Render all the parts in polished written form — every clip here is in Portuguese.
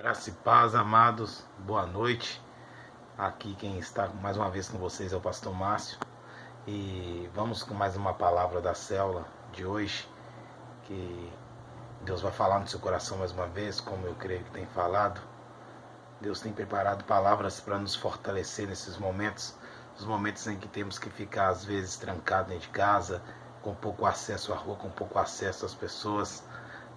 Graça e paz, amados, boa noite. Aqui quem está mais uma vez com vocês é o pastor Márcio. E vamos com mais uma palavra da célula de hoje, que Deus vai falar no seu coração mais uma vez, como eu creio que tem falado. Deus tem preparado palavras para nos fortalecer nesses momentos, os momentos em que temos que ficar às vezes trancado dentro de casa, com pouco acesso à rua, com pouco acesso às pessoas.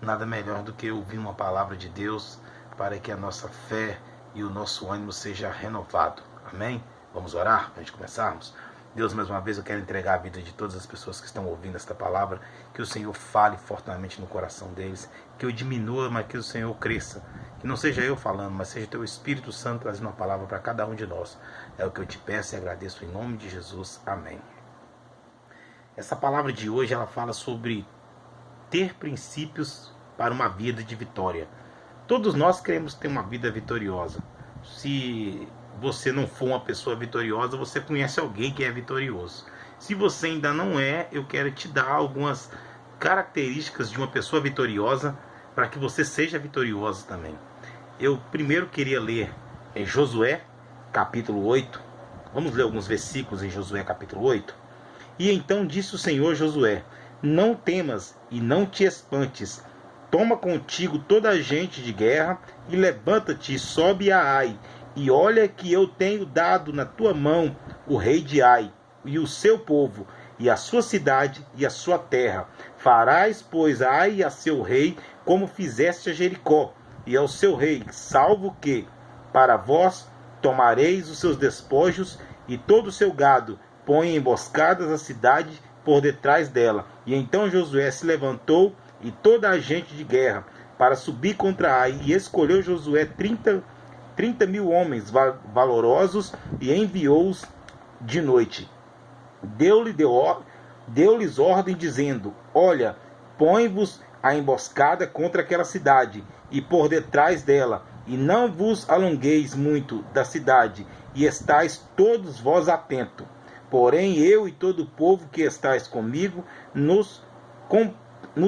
Nada melhor do que ouvir uma palavra de Deus para que a nossa fé e o nosso ânimo seja renovado. Amém? Vamos orar para a gente começarmos? Deus, mais uma vez eu quero entregar a vida de todas as pessoas que estão ouvindo esta palavra, que o Senhor fale fortemente no coração deles, que eu diminua, mas que o Senhor cresça, que não seja eu falando, mas seja teu Espírito Santo trazendo uma palavra para cada um de nós. É o que eu te peço e agradeço em nome de Jesus. Amém. Essa palavra de hoje, ela fala sobre ter princípios para uma vida de vitória. Todos nós queremos ter uma vida vitoriosa. Se você não for uma pessoa vitoriosa, você conhece alguém que é vitorioso. Se você ainda não é, eu quero te dar algumas características de uma pessoa vitoriosa para que você seja vitorioso também. Eu primeiro queria ler em Josué, capítulo 8. Vamos ler alguns versículos em Josué, capítulo 8. E então disse o Senhor a Josué: não temas e não te espantes. Toma contigo toda a gente de guerra e levanta-te e sobe a Ai. E olha que eu tenho dado na tua mão o rei de Ai e o seu povo, e a sua cidade e a sua terra. Farás, pois, a Ai e a seu rei, como fizeste a Jericó, e ao seu rei, salvo que, para vós, tomareis os seus despojos e todo o seu gado, põe emboscadas a cidade por detrás dela. E então Josué se levantou e toda a gente de guerra para subir contra Ai, e escolheu Josué 30 mil homens valorosos e enviou-os de noite. Deu-lhes ordem dizendo: olha, põe-vos a emboscada contra aquela cidade e por detrás dela, e não vos alongueis muito da cidade, e estais todos vós atentos. Porém eu e todo o povo que estais comigo nos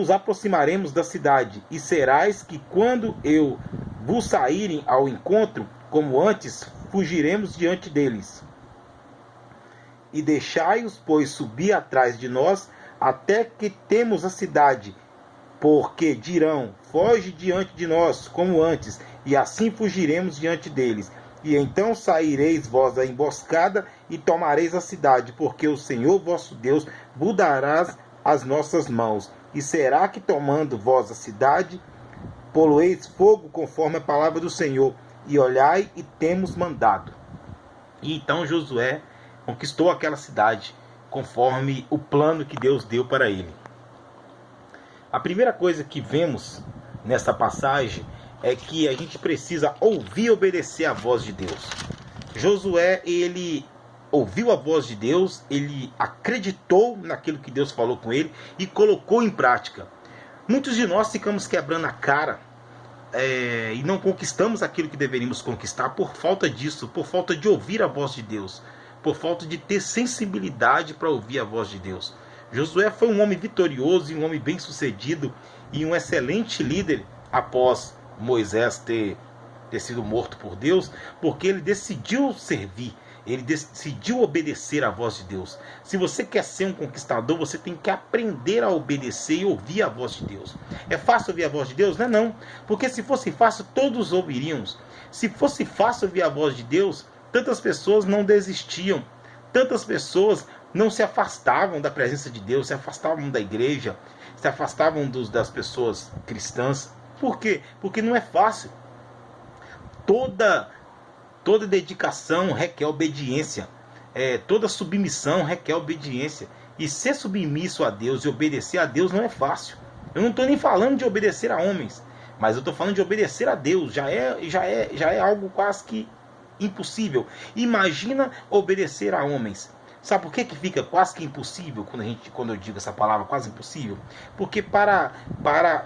aproximaremos da cidade, e serás que quando eu vos saírem ao encontro, como antes, fugiremos diante deles. E deixai-os, pois, subir atrás de nós, até que temos a cidade, porque dirão: foge diante de nós, como antes, e assim fugiremos diante deles. E então saireis vós da emboscada e tomareis a cidade, porque o Senhor vosso Deus vos dará as nossas mãos. E será que, tomando vós a cidade, polueis fogo conforme a palavra do Senhor, e olhai, e temos mandado. E então Josué conquistou aquela cidade, conforme o plano que Deus deu para ele. A primeira coisa que vemos nessa passagem é que a gente precisa ouvir e obedecer a voz de Deus. Josué, ele ouviu a voz de Deus, ele acreditou naquilo que Deus falou com ele e colocou em prática. Muitos de nós ficamos quebrando a cara e não conquistamos aquilo que deveríamos conquistar por falta disso, por falta de ouvir a voz de Deus, por falta de ter sensibilidade para ouvir a voz de Deus. Josué foi um homem vitorioso e um homem bem sucedido e um excelente líder após Moisés ter sido morto por Deus, porque ele decidiu servir. Ele decidiu obedecer à voz de Deus. Se você quer ser um conquistador, você tem que aprender a obedecer e ouvir a voz de Deus. É fácil ouvir a voz de Deus? Não é não. Porque se fosse fácil, todos ouviríamos. Se fosse fácil ouvir a voz de Deus, tantas pessoas não desistiam. Tantas pessoas não se afastavam da presença de Deus, se afastavam da igreja, se afastavam das pessoas cristãs. Por quê? Porque não é fácil. Toda dedicação requer obediência. Toda submissão requer obediência. E ser submisso a Deus e obedecer a Deus não é fácil. Eu não estou nem falando de obedecer a homens, mas eu estou falando de obedecer a Deus. Já é algo quase que impossível. Imagina obedecer a homens. Sabe por que fica quase que impossível quando eu digo essa palavra, quase impossível? Porque para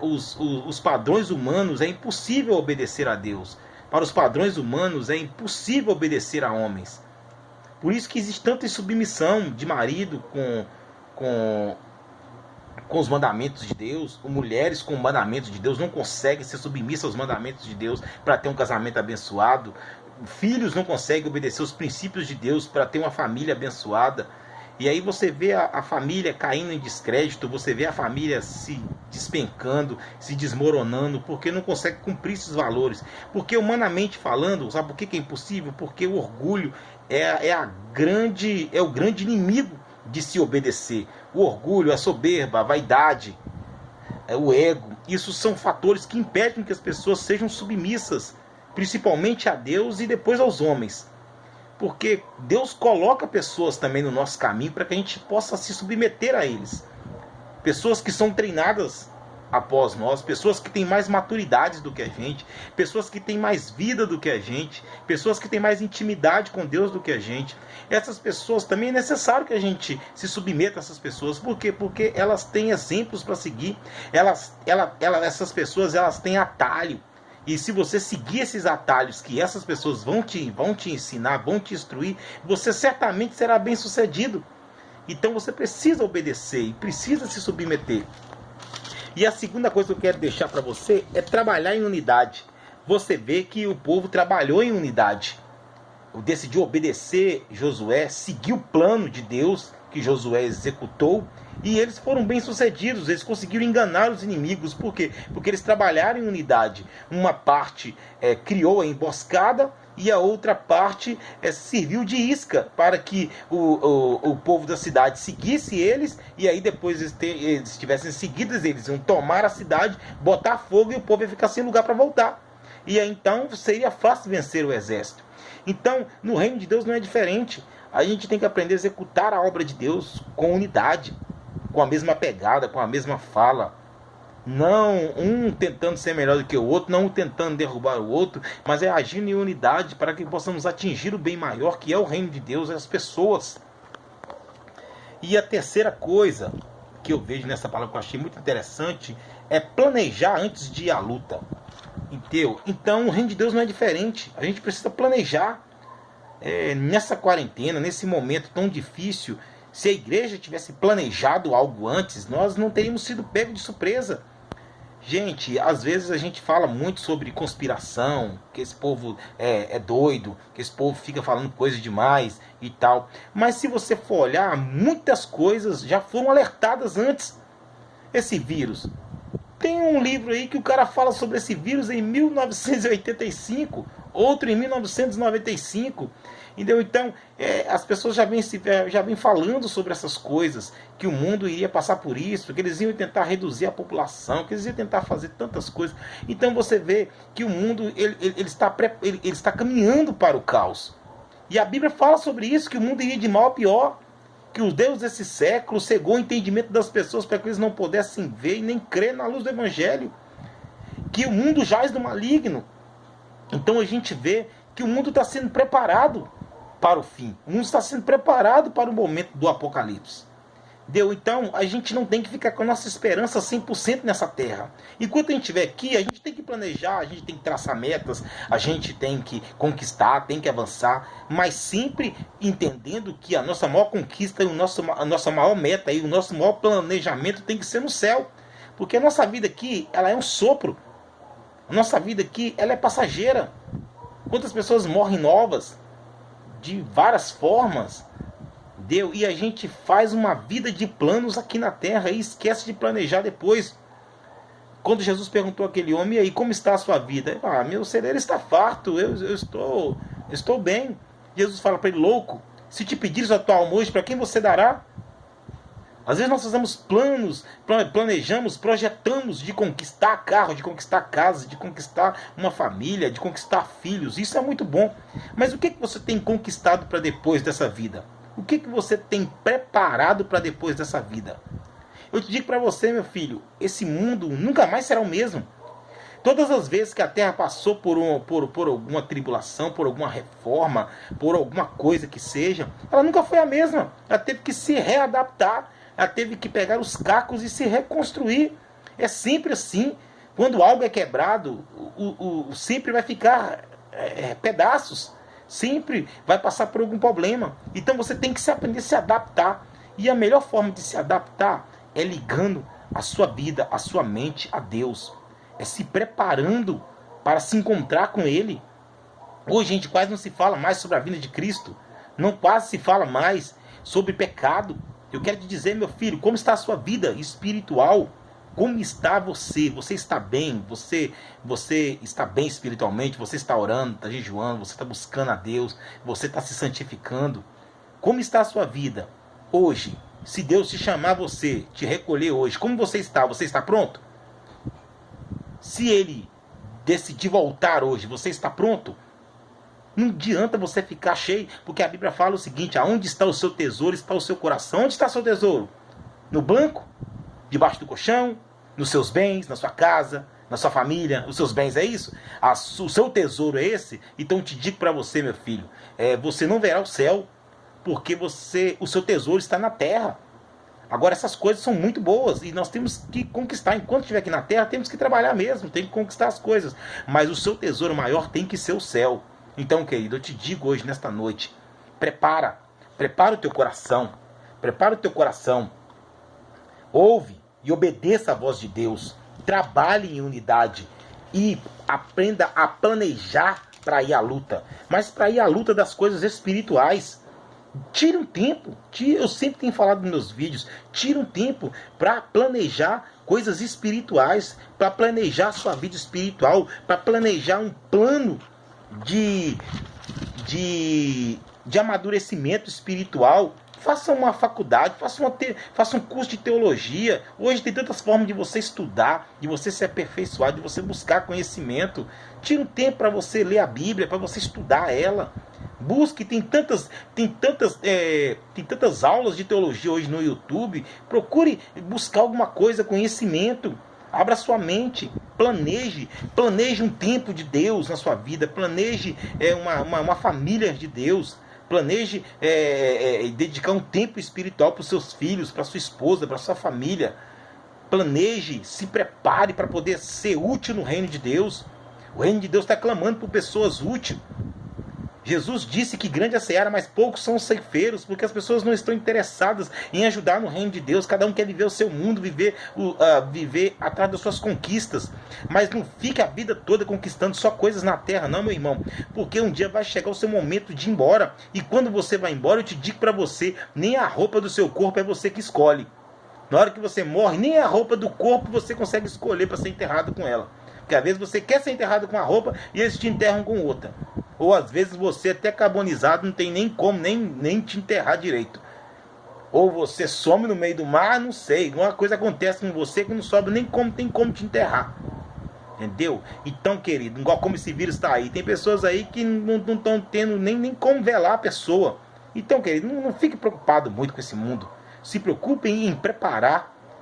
os padrões humanos é impossível obedecer a Deus. Para os padrões humanos é impossível obedecer a homens. Por isso que existe tanta insubmissão de marido com com os mandamentos de Deus. Mulheres com mandamentos de Deus não conseguem ser submissas aos mandamentos de Deus para ter um casamento abençoado. Filhos não conseguem obedecer os princípios de Deus para ter uma família abençoada. E aí você vê a família caindo em descrédito, você vê a família se despencando, se desmoronando, porque não consegue cumprir esses valores. Porque humanamente falando, sabe por que é impossível? Porque o orgulho é o grande inimigo de se obedecer. O orgulho, a soberba, a vaidade, o ego, isso são fatores que impedem que as pessoas sejam submissas, principalmente a Deus e depois aos homens. Porque Deus coloca pessoas também no nosso caminho para que a gente possa se submeter a eles. Pessoas que são treinadas após nós, pessoas que têm mais maturidade do que a gente, pessoas que têm mais vida do que a gente, pessoas que têm mais intimidade com Deus do que a gente. Essas pessoas também é necessário que a gente se submeta a essas pessoas. Por quê? Porque elas têm exemplos para seguir. Essas pessoas elas têm atalho. E se você seguir esses atalhos que essas pessoas vão te ensinar, vão te instruir, você certamente será bem sucedido. Então você precisa obedecer e precisa se submeter. E a segunda coisa que eu quero deixar para você é trabalhar em unidade. Você vê que o povo trabalhou em unidade. Decidiu obedecer Josué, seguir o plano de Deus que Josué executou. E eles foram bem sucedidos, eles conseguiram enganar os inimigos. Por quê? Porque eles trabalharam em unidade. Uma parte criou a emboscada e a outra parte serviu de isca para que o povo da cidade seguisse eles. E aí depois eles tivessem seguidos, eles iam tomar a cidade, botar fogo e o povo ia ficar sem lugar para voltar. E aí então seria fácil vencer o exército. Então no reino de Deus não é diferente. A gente tem que aprender a executar a obra de Deus com unidade, com a mesma pegada, com a mesma fala. Não um tentando ser melhor do que o outro, não um tentando derrubar o outro, mas é agindo em unidade para que possamos atingir o bem maior, que é o reino de Deus, as pessoas. E a terceira coisa que eu vejo nessa palavra que eu achei muito interessante é planejar antes de ir à luta. Entendeu? Então o reino de Deus não é diferente. A gente precisa planejar. Nessa quarentena, nesse momento tão difícil, se a igreja tivesse planejado algo antes, nós não teríamos sido pegos de surpresa. Gente, às vezes a gente fala muito sobre conspiração, que esse povo é doido, que esse povo fica falando coisa demais e tal. Mas se você for olhar, muitas coisas já foram alertadas antes. Esse vírus. Tem um livro aí que o cara fala sobre esse vírus em 1985, outro em 1995. Entendeu? Então, as pessoas já vêm falando sobre essas coisas, que o mundo iria passar por isso, que eles iam tentar reduzir a população, que eles iam tentar fazer tantas coisas. Então você vê que o mundo ele está caminhando para o caos. E a Bíblia fala sobre isso, que o mundo iria de mal a pior, que o Deus desse século cegou o entendimento das pessoas para que eles não pudessem ver e nem crer na luz do Evangelho, que o mundo jaz do maligno. Então a gente vê que o mundo está sendo preparado para o fim. O mundo está sendo preparado para o momento do Apocalipse. Então a gente não tem que ficar com a nossa esperança 100% nessa terra. Enquanto a gente estiver aqui, a gente tem que planejar, a gente tem que traçar metas, a gente tem que conquistar, tem que avançar, mas sempre entendendo que a nossa maior conquista, a nossa maior meta, e o nosso maior planejamento tem que ser no céu. Porque a nossa vida aqui, ela é um sopro. A nossa vida aqui, ela é passageira. Quantas pessoas morrem novas, de várias formas, e a gente faz uma vida de planos aqui na terra e esquece de planejar depois. Quando Jesus perguntou àquele homem, e aí, como está a sua vida? Meu celeiro está farto, eu estou bem. Jesus fala para ele, louco, se te pedires a tua alma hoje, para quem você dará? Às vezes nós fazemos planos, planejamos, projetamos de conquistar carro, de conquistar casa, de conquistar uma família, de conquistar filhos. Isso é muito bom. Mas o que você tem conquistado para depois dessa vida? O que você tem preparado para depois dessa vida? Eu te digo para você, meu filho, esse mundo nunca mais será o mesmo. Todas as vezes que a Terra passou por alguma tribulação, por alguma reforma, por alguma coisa que seja, ela nunca foi a mesma. Ela teve que se readaptar, ela teve que pegar os cacos e se reconstruir. É sempre assim. Quando algo é quebrado, sempre vai ficar pedaços. Sempre vai passar por algum problema. Então você tem que aprender a se adaptar. E a melhor forma de se adaptar é ligando a sua vida, a sua mente a Deus. É se preparando para se encontrar com Ele. Hoje, gente, quase não se fala mais sobre a vinda de Cristo. Não quase se fala mais sobre pecado. Eu quero te dizer, meu filho, como está a sua vida espiritual? Como está você? Você está bem? Você está bem espiritualmente? Você está orando, está jejuando, você está buscando a Deus, você está se santificando? Como está a sua vida hoje? Se Deus te chamar você, te recolher hoje, como você está? Você está pronto? Se Ele decidir voltar hoje, você está pronto? Não adianta você ficar cheio, porque a Bíblia fala o seguinte: aonde está o seu tesouro, está o seu coração. Onde está o seu tesouro? No banco? Debaixo do colchão? Nos seus bens, na sua casa, na sua família? Os seus bens, é isso? O seu tesouro é esse? Então te digo para você, meu filho, você não verá o céu, porque o seu tesouro está na terra. Agora, essas coisas são muito boas e nós temos que conquistar. Enquanto estiver aqui na terra, temos que trabalhar mesmo, tem que conquistar as coisas. Mas o seu tesouro maior tem que ser o céu. Então, querido, eu te digo hoje, nesta noite, prepara o teu coração, ouve e obedeça a voz de Deus, trabalhe em unidade e aprenda a planejar para ir à luta, mas para ir à luta das coisas espirituais. Tire um tempo, eu sempre tenho falado nos meus vídeos, tire um tempo para planejar coisas espirituais, para planejar sua vida espiritual, para planejar um plano de amadurecimento espiritual. Faça uma faculdade, faça um curso de teologia. Hoje tem tantas formas de você estudar, de você se aperfeiçoar, de você buscar conhecimento. Tire um tempo para você ler a Bíblia, para você estudar ela. Busque, tem tantas aulas de teologia hoje no YouTube. Procure buscar alguma coisa, conhecimento. Abra sua mente, planeje um tempo de Deus na sua vida, planeje uma família de Deus, planeje dedicar um tempo espiritual para os seus filhos, para sua esposa, para sua família. Planeje, se prepare para poder ser útil no reino de Deus. O reino de Deus está clamando por pessoas úteis. Jesus disse que grande é a seara, mas poucos são os ceifeiros, porque as pessoas não estão interessadas em ajudar no reino de Deus. Cada um quer viver o seu mundo, viver atrás das suas conquistas. Mas não fique a vida toda conquistando só coisas na terra, não, meu irmão. Porque um dia vai chegar o seu momento de ir embora. E quando você vai embora, eu te digo para você, nem a roupa do seu corpo é você que escolhe. Na hora que você morre, nem a roupa do corpo você consegue escolher para ser enterrado com ela. Porque às vezes você quer ser enterrado com uma roupa e eles te enterram com outra. Ou às vezes você até carbonizado não tem nem como nem te enterrar direito. Ou você some no meio do mar, não sei. Alguma coisa acontece com você que não sobe nem como tem como te enterrar. Entendeu? Então, querido, igual como esse vírus está aí. Tem pessoas aí que não estão tendo nem como velar a pessoa. Então, querido, não fique preocupado muito com esse mundo. Se preocupe em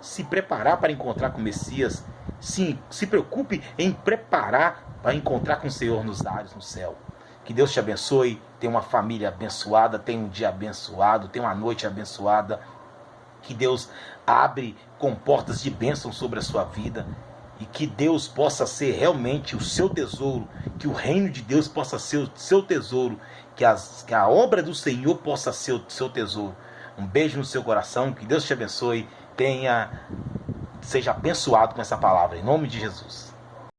se preparar para encontrar com o Messias. Sim, se preocupe em preparar para encontrar com o Senhor nos ares, no céu. Que Deus te abençoe, tenha uma família abençoada, tenha um dia abençoado, tenha uma noite abençoada. Que Deus abre com portas de bênção sobre a sua vida. E que Deus possa ser realmente o seu tesouro. Que o reino de Deus possa ser o seu tesouro. Que a obra do Senhor possa ser o seu tesouro. Um beijo no seu coração, que Deus te abençoe. Seja abençoado com essa palavra, em nome de Jesus.